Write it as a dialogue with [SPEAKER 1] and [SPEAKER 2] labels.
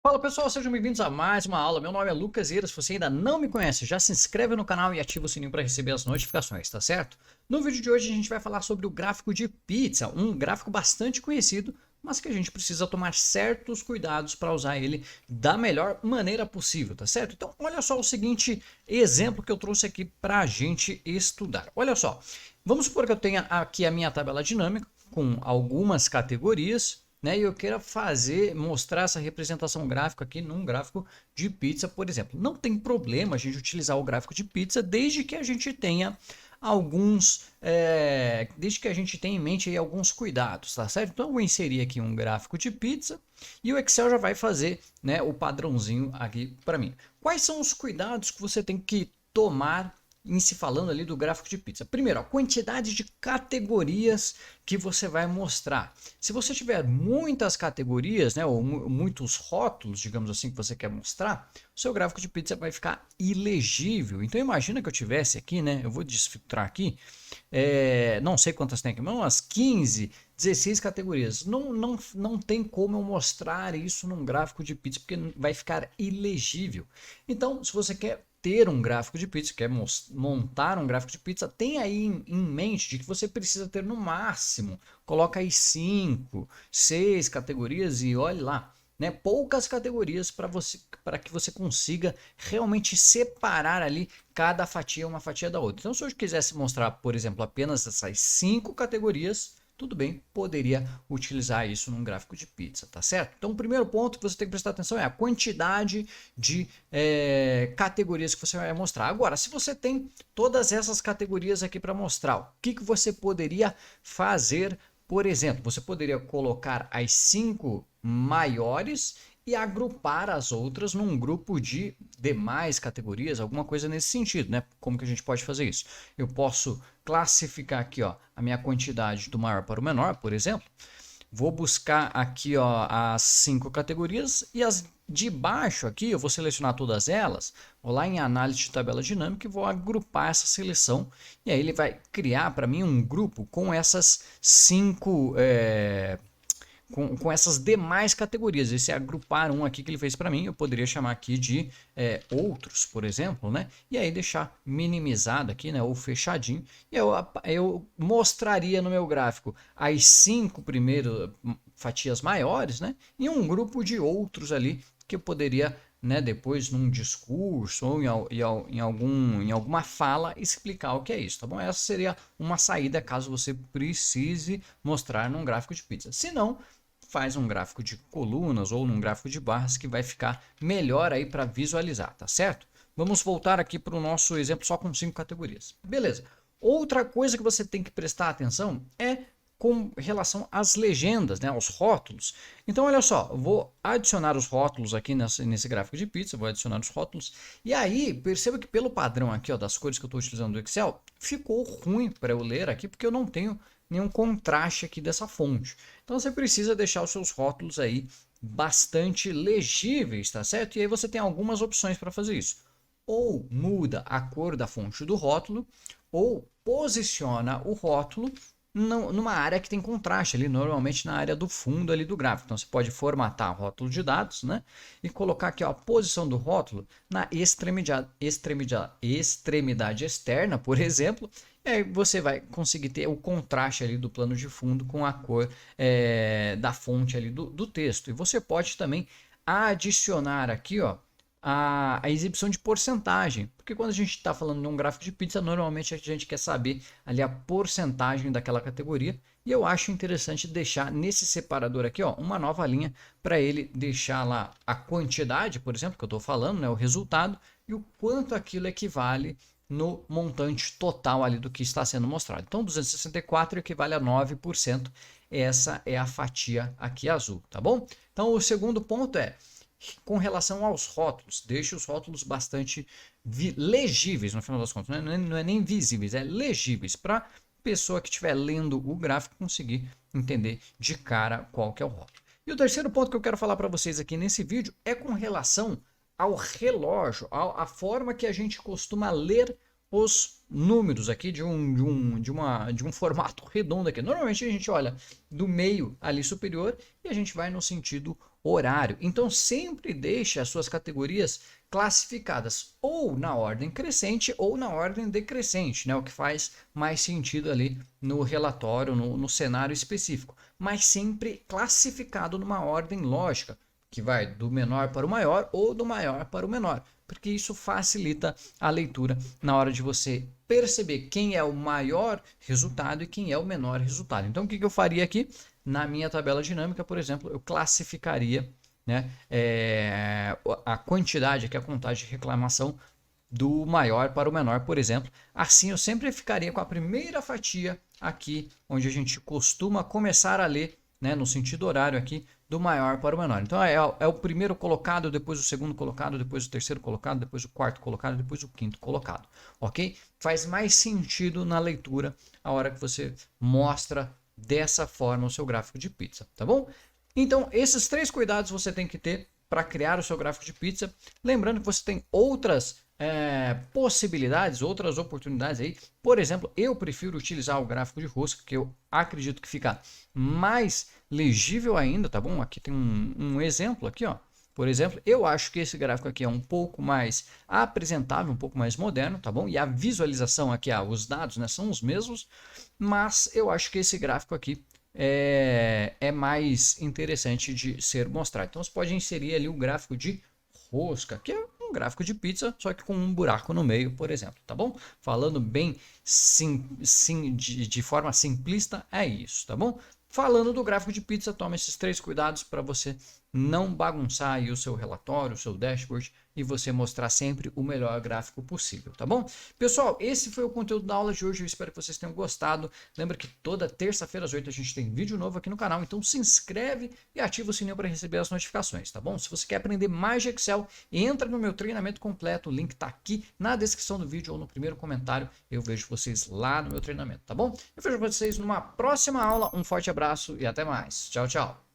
[SPEAKER 1] Fala pessoal, sejam bem-vindos a mais uma aula. Meu nome é Lucas Eira. Se você ainda não me conhece, já se inscreve no canal e ativa o sininho para receber as notificações, tá certo? No vídeo de hoje a gente vai falar sobre o gráfico de pizza, um gráfico bastante conhecido, mas que a gente precisa tomar certos cuidados para usar ele da melhor maneira possível, tá certo? Então, olha só o seguinte exemplo que eu trouxe aqui para a gente estudar. Olha só, vamos supor que eu tenha aqui a minha tabela dinâmica com algumas categorias, né, e eu queira mostrar essa representação gráfica aqui num gráfico de pizza, por exemplo. Não tem problema a gente utilizar o gráfico de pizza desde que a gente tenha desde que a gente tenha em mente aí alguns cuidados, tá certo? Então eu vou inserir aqui um gráfico de pizza e o Excel já vai fazer, né, o padrãozinho aqui para mim. Quais são os cuidados que você tem que tomar em se falando ali do gráfico de pizza? Primeiro, a quantidade de categorias que você vai mostrar. Se você tiver muitas categorias, né, ou muitos rótulos, digamos assim, que você quer mostrar, o seu gráfico de pizza vai ficar ilegível. Então imagina que eu tivesse aqui, né, eu vou desfiltrar aqui, não sei quantas tem aqui, mas umas 15, 16 categorias. Não tem como eu mostrar isso num gráfico de pizza, porque vai ficar ilegível. Então, se você quer ter um gráfico de pizza, quer montar um gráfico de pizza, tem aí em mente de que você precisa ter no máximo, coloca aí 5, 6 categorias e olhe lá, né, poucas categorias para que você consiga realmente separar ali cada fatia uma fatia da outra. Então, se eu quisesse mostrar, por exemplo, apenas essas 5 categorias, tudo bem, poderia utilizar isso num gráfico de pizza, tá certo? Então, o primeiro ponto que você tem que prestar atenção é a quantidade de categorias que você vai mostrar. Agora, se você tem todas essas categorias aqui para mostrar, o que você poderia fazer? Por exemplo, você poderia colocar as 5 maiores e agrupar as outras num grupo de demais categorias, alguma coisa nesse sentido, né? Como que a gente pode fazer isso? Eu posso classificar aqui, ó, a minha quantidade do maior para o menor, por exemplo. Vou buscar aqui, ó, as 5 categorias e as de baixo aqui, eu vou selecionar todas elas, vou lá em análise de tabela dinâmica e vou agrupar essa seleção. E aí ele vai criar para mim um grupo com essas 5 com essas demais categorias. Esse agrupar um aqui que ele fez para mim, eu poderia chamar aqui de outros, por exemplo, né? E aí deixar minimizado aqui, né? Ou fechadinho. E eu mostraria no meu gráfico as 5 primeiras fatias maiores, né? E um grupo de outros ali que eu poderia, né, depois num discurso ou em alguma fala explicar o que é isso, tá bom? Essa seria uma saída caso você precise mostrar num gráfico de pizza. Se não, faz um gráfico de colunas ou num gráfico de barras que vai ficar melhor aí para visualizar, tá certo? Vamos voltar aqui para o nosso exemplo só com 5 categorias. Beleza. Outra coisa que você tem que prestar atenção é com relação às legendas, né, aos rótulos. Então, olha só, eu vou adicionar os rótulos aqui nesse gráfico de pizza, vou adicionar os rótulos, e aí perceba que pelo padrão aqui, ó, das cores que eu estou utilizando do Excel, ficou ruim para eu ler aqui, porque eu não tenho nenhum contraste aqui dessa fonte. Então, você precisa deixar os seus rótulos aí bastante legíveis, tá certo? E aí você tem algumas opções para fazer isso. Ou muda a cor da fonte do rótulo, ou posiciona o rótulo numa área que tem contraste ali, normalmente na área do fundo ali do gráfico. Então você pode formatar o rótulo de dados, né, e colocar aqui, ó, a posição do rótulo na extremidade externa, por exemplo, e aí você vai conseguir ter o contraste ali do plano de fundo com a cor da fonte ali do texto. E você pode também adicionar aqui, ó, a exibição de porcentagem, porque quando a gente está falando de um gráfico de pizza, normalmente a gente quer saber ali a porcentagem daquela categoria, e eu acho interessante deixar nesse separador aqui, ó, uma nova linha para ele deixar lá a quantidade, por exemplo, que eu estou falando, né, o resultado, e o quanto aquilo equivale no montante total ali do que está sendo mostrado. Então 264 equivale a 9%, essa é a fatia aqui azul, tá bom? Então o segundo ponto é com relação aos rótulos, deixe os rótulos bastante legíveis, no final das contas, não é nem visíveis, é legíveis, para a pessoa que estiver lendo o gráfico conseguir entender de cara qual que é o rótulo. E o terceiro ponto que eu quero falar para vocês aqui nesse vídeo é com relação ao relógio, a forma que a gente costuma ler os números aqui de um formato redondo aqui. Normalmente a gente olha do meio ali superior e a gente vai no sentido horário. Então sempre deixe as suas categorias classificadas ou na ordem crescente ou na ordem decrescente, né? O que faz mais sentido ali no relatório, no cenário específico, mas sempre classificado numa ordem lógica, que vai do menor para o maior ou do maior para o menor, porque isso facilita a leitura na hora de você perceber quem é o maior resultado e quem é o menor resultado. Então o que eu faria aqui? Na minha tabela dinâmica, por exemplo, eu classificaria, né, a quantidade aqui, a contagem de reclamação do maior para o menor, por exemplo. Assim eu sempre ficaria com a primeira fatia aqui, onde a gente costuma começar a ler, né, no sentido horário aqui, do maior para o menor. Então é o primeiro colocado, depois o segundo colocado, depois o terceiro colocado, depois o quarto colocado, depois o quinto colocado, ok? Faz mais sentido na leitura a hora que você mostra dessa forma o seu gráfico de pizza, tá bom? Então esses 3 cuidados você tem que ter para criar o seu gráfico de pizza. Lembrando que você tem outras possibilidades, outras oportunidades aí. Por exemplo, eu prefiro utilizar o gráfico de rosca, que eu acredito que fica mais legível ainda, tá bom? Aqui tem um exemplo aqui, ó. Por exemplo, eu acho que esse gráfico aqui é um pouco mais apresentável, um pouco mais moderno, tá bom? E a visualização aqui, os dados, né, são os mesmos, mas eu acho que esse gráfico aqui é mais interessante de ser mostrado. Então você pode inserir ali o gráfico de rosca, que é um gráfico de pizza, só que com um buraco no meio, por exemplo, tá bom? Falando bem de forma simplista, é isso, tá bom? Falando do gráfico de pizza, toma esses 3 cuidados para você não bagunçar aí o seu relatório, o seu dashboard e você mostrar sempre o melhor gráfico possível, tá bom? Pessoal, esse foi o conteúdo da aula de hoje, eu espero que vocês tenham gostado. Lembra que toda terça-feira às 8 a gente tem vídeo novo aqui no canal, então se inscreve e ativa o sininho para receber as notificações, tá bom? Se você quer aprender mais de Excel, entra no meu treinamento completo, o link tá aqui na descrição do vídeo ou no primeiro comentário, eu vejo vocês lá no meu treinamento, tá bom? Eu vejo vocês numa próxima aula, um forte abraço e até mais. Tchau, tchau.